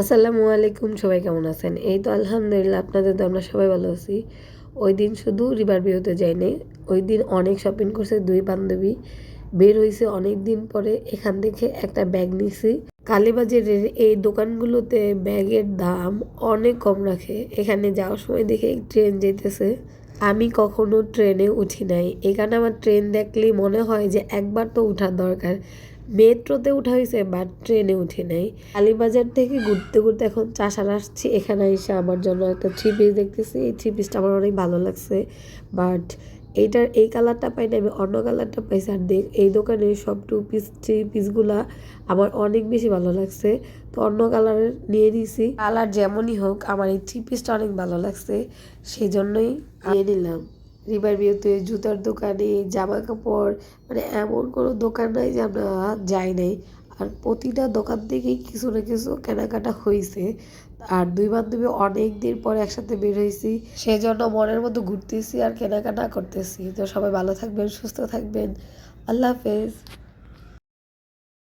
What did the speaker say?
আসসালামু আলাইকুম, সবাই কেমন আছেন? এই তো আলহামদুলিল্লাহ, আপনাদের তো আমরা সবাই ভালো আছি। ওই দিন শুধু রিভার ভিউতে যাইনি, ওই দিন অনেক শপিং করছে দুই বান্ধবী। বের হয়েছে অনেক দিন পরে, এখান থেকে একটা ব্যাগ নিছি। কালীবাজারের এই দোকানগুলোতে ব্যাগের দাম অনেক কম রাখে। এখানে যাওয়ার সময় দেখে ট্রেন যেতেছে, আমি কখনো ট্রেনে উঠি নাই। এখানে আমার ট্রেন দেখলেই মনে হয় যে একবার তো উঠার দরকার। মেট্রোতে উঠা হয়েছে বাট ট্রেনে উঠি নাই। আলিবাজার থেকে ঘুরতে ঘুরতে এখন চাষার আসছি। এখানে এসে আমার জন্য একটা থ্রি পিস দেখতেছি। এই থ্রি পিসটা আমার অনেক ভালো লাগছে, বাট এইটার এই কালারটা পাই না, আমি অন্য কালারটা পাইছি। আর এই দোকানে সব টু পিস থ্রি পিসগুলা আমার অনেক বেশি ভালো লাগছে, তো অন্য কালারের নিয়ে নিয়েছি। কালার যেমনই হোক আমার এই থ্রি পিসটা অনেক ভালো লাগছে, সেই জন্যই নিয়ে নিলাম। রিভার ভিউতে জুতার দোকানে, জামা কাপড়, মানে এমন কোনো দোকান নাই যে আমরা যাই নাই। আর প্রতিটা দোকান থেকেই কিছু না কিছু কেনাকাটা হয়েছে। আর দুই বান্ধবী অনেক দিন পরে একসাথে বের হয়েছি, সেজন্য মনের মতো ঘুরতেছি আর কেনাকাটা করতেছি। তো সবাই ভালো থাকবেন, সুস্থ থাকবেন। আল্লাহ হাফেজ।